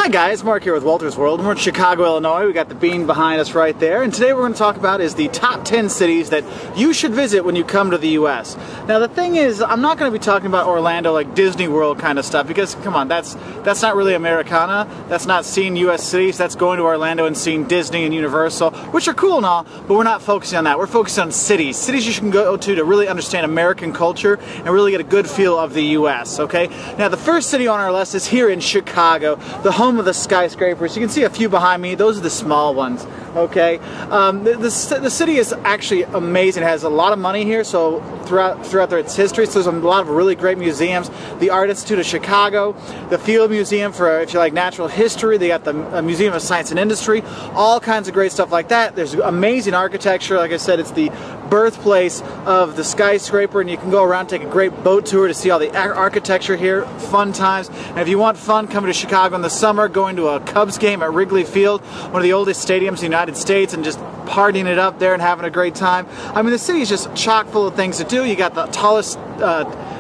Hi guys, Mark here with Walter's World, and we're in Chicago, Illinois. We got the bean behind us right there, and today we're going to talk about is the top 10 cities that you should visit when you come to the U.S. Now the thing is, I'm not going to be talking about Orlando like Disney World kind of stuff, because come on, that's not really Americana. That's not seeing U.S. cities. That's going to Orlando and seeing Disney and Universal, which are cool and all, but we're not focusing on that. We're focusing on cities. Cities you can go to really understand American culture and really get a good feel of the U.S., okay? Now the first city on our list is here in Chicago, the home of the skyscrapers. You can see a few behind me. Those are the small ones, okay? The city is actually amazing. It has a lot of money here, so throughout its history, so there's a lot of really great museums. The Art Institute of Chicago, the Field Museum for, if you like, natural history. They got the Museum of Science and Industry, all kinds of great stuff like that. There's amazing architecture. Like I said, it's the birthplace of the skyscraper, and you can go around, take a great boat tour to see all the architecture here. Fun times. And if you want fun, coming to Chicago in the summer, going to a Cubs game at Wrigley Field, one of the oldest stadiums in the United States, and just partying it up there and having a great time. I mean, the city is just chock full of things to do. You got the tallest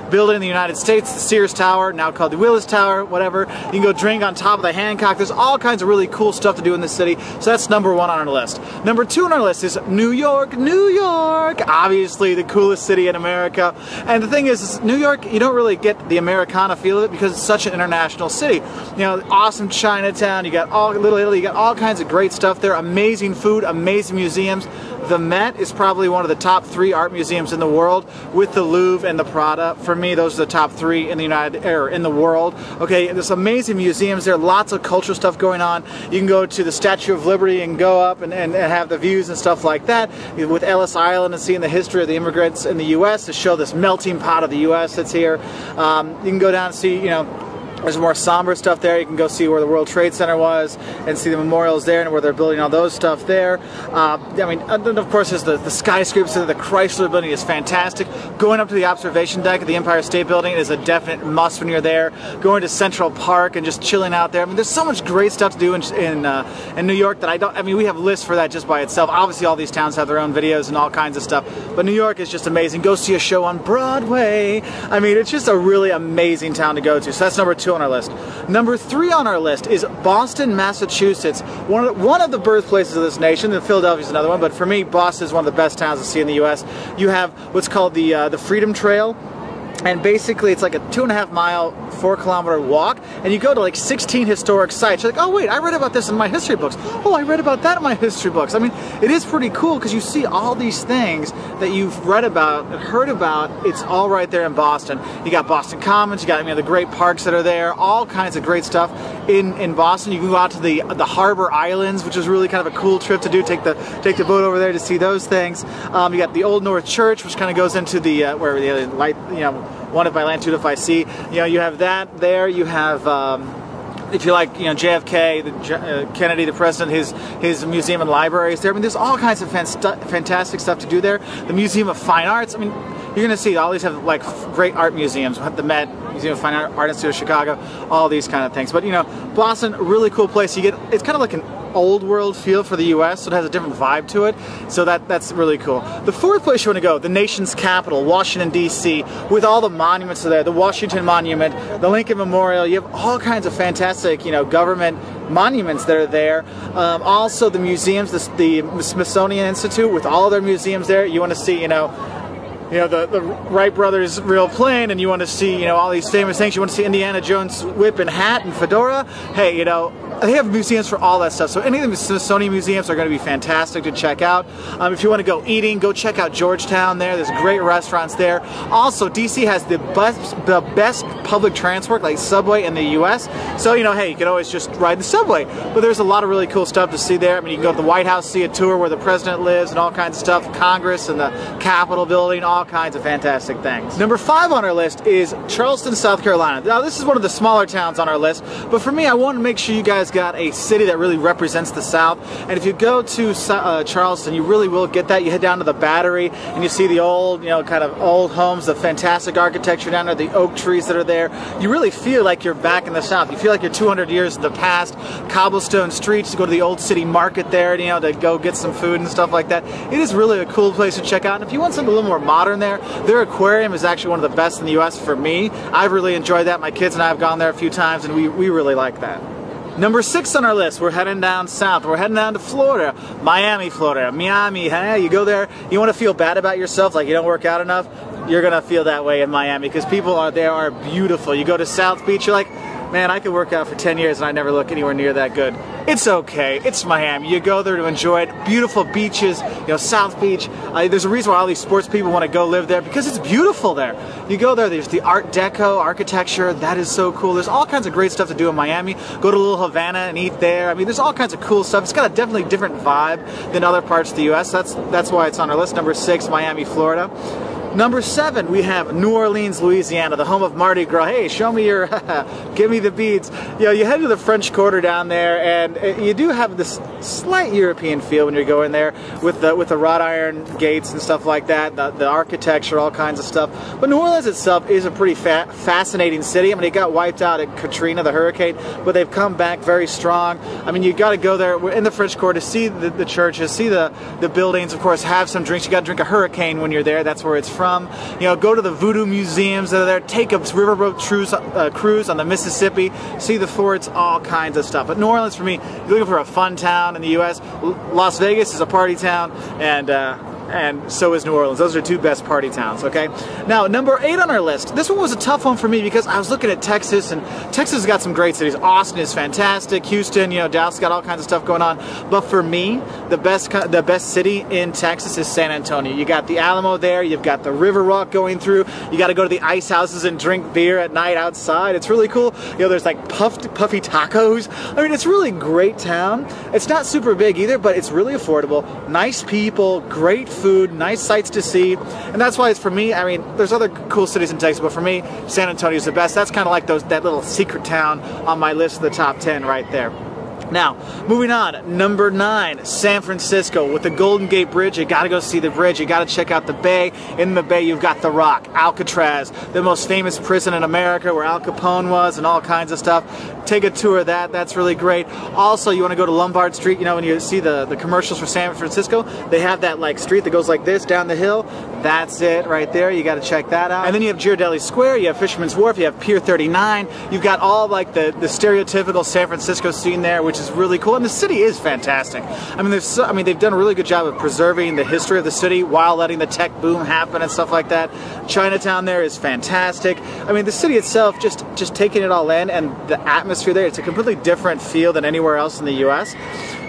building in the United States, the Sears Tower, now called the Willis Tower, whatever. You can go drink on top of the Hancock. There's all kinds of really cool stuff to do in the city, so that's number one on our list. Number two on our list is New York. New York! Obviously the coolest city in America. And the thing is New York, you don't really get the Americana feel of it because it's such an international city. You know, awesome Chinatown, you got Little Italy, you got all kinds of great stuff there, amazing food, amazing museums. The Met is probably one of the top 3 art museums in the world, with the Louvre and the Prada. For me, those are the top 3 in the world. Okay, there's amazing museums there, lots of cultural stuff going on. You can go to the Statue of Liberty and go up and have the views and stuff like that, with Ellis Island and seeing the history of the immigrants in the U.S. to show this melting pot of the U.S. that's here. You can go down and see, you know, there's more somber stuff there. You can go see where the World Trade Center was and see the memorials there and where they're building all those stuff there. I mean, and of course, there's the skyscrapers. The Chrysler Building is fantastic. Going up to the observation deck at the Empire State Building is a definite must when you're there. Going to Central Park and just chilling out there. I mean, there's so much great stuff to do in New York that I mean, we have lists for that just by itself. Obviously, all these towns have their own videos and all kinds of stuff, but New York is just amazing. Go see a show on Broadway. I mean, it's just a really amazing town to go to. So that's number 2 on our list. Number 3 on our list is Boston, Massachusetts, one of the birthplaces of this nation. And Philadelphia is another one, but for me, Boston is one of the best towns to see in the U.S. You have what's called the Freedom Trail. And basically, it's like a 2.5-mile, 4-kilometer walk, and you go to like 16 historic sites. You're like, oh wait, I read about this in my history books. Oh, I read about that in my history books. I mean, it is pretty cool because you see all these things that you've read about and heard about. It's all right there in Boston. You got Boston Commons. You got, you know, the great parks that are there. All kinds of great stuff in Boston. You can go out to the Harbor Islands, which is really kind of a cool trip to do. Take the boat over there to see those things. You got the Old North Church, which kind of goes into the where the light, you know, one if I land, two if I see. You know, you have that there. You have, if you like, you know, JFK, Kennedy, the president, his museum and library is there. I mean, there's all kinds of fantastic stuff to do there. The Museum of Fine Arts. I mean, you're going to see all these have like great art museums. The Met, Museum of Fine Art Institute of Chicago, all these kind of things. But you know, Boston, really cool place. It's kind of like an old world feel for the U.S., so it has a different vibe to it, so that's really cool. The 4th place you want to go, the nation's capital, Washington, D.C., with all the monuments there, the Washington Monument, the Lincoln Memorial. You have all kinds of fantastic, you know, government monuments that are there. Also the museums, the Smithsonian Institute, with all of their museums there. You want to see, you know, the Wright brothers' real plane, and you want to see, you know, all these famous things. You want to see Indiana Jones' whip and hat and fedora. Hey, you know, they have museums for all that stuff. So any of the Smithsonian museums are going to be fantastic to check out. If you want to go eating, go check out Georgetown there. There's great restaurants there. Also, DC has the best public transport, like subway in the U.S. So, you know, hey, you can always just ride the subway. But there's a lot of really cool stuff to see there. I mean, you can go to the White House, see a tour where the president lives and all kinds of stuff. Congress and the Capitol building, all kinds of fantastic things. Number 5 on our list is Charleston, South Carolina. Now, this is one of the smaller towns on our list, but for me, I want to make sure you guys got a city that really represents the South. And if you go to Charleston, you really will get that. You head down to the Battery and you see the old, you know, kind of old homes, the fantastic architecture down there, the oak trees that are there. You really feel like you're back in the South. You feel like you're 200 years in the past. Cobblestone streets to go to the old city market there, you know, to go get some food and stuff like that. It is really a cool place to check out. And if you want something a little more modern there, their aquarium is actually one of the best in the U.S. for me. I've really enjoyed that. My kids and I have gone there a few times, and we really like that. Number 6 on our list, we're heading down south. We're heading down to Florida, Miami, Florida. Miami, hey, you go there, you want to feel bad about yourself, like you don't work out enough, you're going to feel that way in Miami because people out there are beautiful. You go to South Beach, you're like, man, I could work out for 10 years and I never look anywhere near that good. It's okay. It's Miami. You go there to enjoy it. Beautiful beaches, you know, South Beach. There's a reason why all these sports people want to go live there because it's beautiful there. You go there, there's the Art Deco, architecture. That is so cool. There's all kinds of great stuff to do in Miami. Go to Little Havana and eat there. I mean, there's all kinds of cool stuff. It's got a definitely different vibe than other parts of the U.S. That's why it's on our list. Number 6, Miami, Florida. Number 7, we have New Orleans, Louisiana, the home of Mardi Gras. Hey, show me your, give me the beads. You know, you head to the French Quarter down there, and you do have this slight European feel when you're going there with the wrought iron gates and stuff like that, the architecture, all kinds of stuff. But New Orleans itself is a pretty fascinating city. I mean, it got wiped out at Katrina, the hurricane, but they've come back very strong. I mean, you got to go there in the French Quarter to see the churches, see the buildings, of course, have some drinks. You got to drink a hurricane when you're there. That's where it's from. You know, go to the voodoo museums that are there, take a riverboat cruise on the Mississippi, see the forts, all kinds of stuff. But New Orleans, for me, you're looking for a fun town in the U.S. Las Vegas is a party town, and so is New Orleans. Those are 2 best party towns, okay? Now, number 8 on our list. This one was a tough one for me because I was looking at Texas, and Texas has got some great cities. Austin is fantastic. Houston, you know, Dallas got all kinds of stuff going on. But for me, the best city in Texas is San Antonio. You got the Alamo there. You've got the River Walk going through. You got to go to the ice houses and drink beer at night outside. It's really cool. You know, there's like puffy tacos. I mean, it's really great town. It's not super big either, but it's really affordable. Nice people, great food, nice sights to see, and that's why it's for me. I mean, there's other cool cities in Texas, but for me, San Antonio is the best. That's kind of like that little secret town on my list of the top 10 right there. Now, moving on, number 9, San Francisco with the Golden Gate Bridge. You gotta go see the bridge. You gotta check out the bay. In the bay, you've got the Rock, Alcatraz, the most famous prison in America where Al Capone was and all kinds of stuff. Take a tour of that. That's really great. Also, you want to go to Lombard Street. You know, when you see the commercials for San Francisco, they have that like street that goes like this down the hill. That's it right there. You got to check that out. And then you have Ghirardelli Square. You have Fisherman's Wharf. You have Pier 39. You've got all like the stereotypical San Francisco scene there, which is really cool. And the city is fantastic. I mean, they've done a really good job of preserving the history of the city while letting the tech boom happen and stuff like that. Chinatown there is fantastic. I mean, the city itself, just taking it all in, and the atmosphere there, it's a completely different feel than anywhere else in the U.S.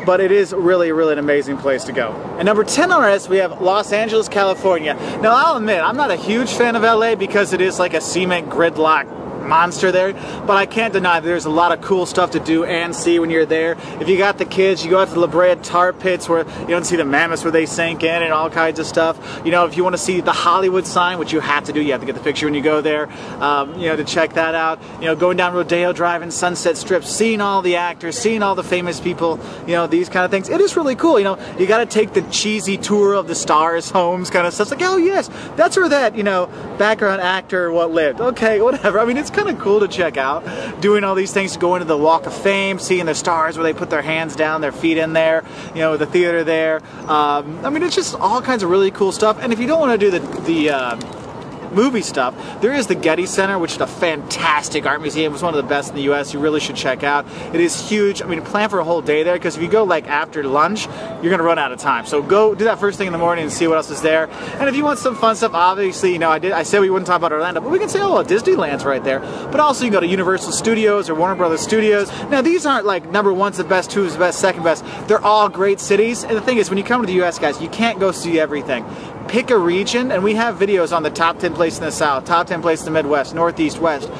But it is really, really an amazing place to go. And number 10 on our list, we have Los Angeles, California. Now, I'll admit, I'm not a huge fan of LA because it is like a cement gridlock monster there, but I can't deny that there's a lot of cool stuff to do and see when you're there. If you got the kids, you go out to the La Brea tar pits where you don't see the mammoths where they sank in and all kinds of stuff. You know, if you want to see the Hollywood sign, which you have to do, you have to get the picture when you go there, you know, to check that out. You know, going down Rodeo Drive and Sunset Strip, seeing all the actors, seeing all the famous people, you know, these kind of things. It is really cool. You know, you got to take the cheesy tour of the stars' homes kind of stuff. It's like, oh yes, that's where that, you know, background actor what lived. Okay, whatever. I mean, it's kind of cool to check out, doing all these things, going to the Walk of Fame, seeing the stars where they put their hands down, their feet in there, you know, the theater there. I mean, it's just all kinds of really cool stuff. And if you don't want to do the movie stuff, there is the Getty Center, which is a fantastic art museum. It's one of the best in the U.S. You really should check out. It is huge. I mean, plan for a whole day there, because if you go like after lunch, you're going to run out of time. So go do that first thing in the morning and see what else is there. And if you want some fun stuff, obviously, you know, I said we wouldn't talk about Orlando, but we can say, oh, well, Disneyland's right there. But also you can go to Universal Studios or Warner Brothers Studios. Now, these aren't like number one's the best, two's the best, second best. They're all great cities. And the thing is, when you come to the U.S., guys, you can't go see everything. Pick a region, and we have videos on the top 10 places in the South, top 10 places in the Midwest, Northeast, West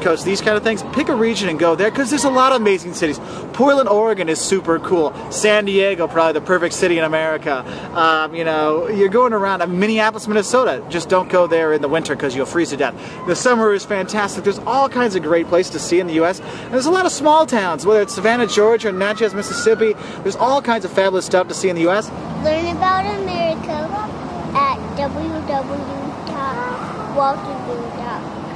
Coast, these kind of things. Pick a region and go there, because there's a lot of amazing cities. Portland, Oregon is super cool. San Diego, probably the perfect city in America. You know, you're going around. Minneapolis, Minnesota, just don't go there in the winter because you'll freeze to death. The summer is fantastic. There's all kinds of great places to see in the U.S. And there's a lot of small towns, whether it's Savannah, Georgia, or Natchez, Mississippi. There's all kinds of fabulous stuff to see in the U.S. Learn about America at www.walkingblue.com.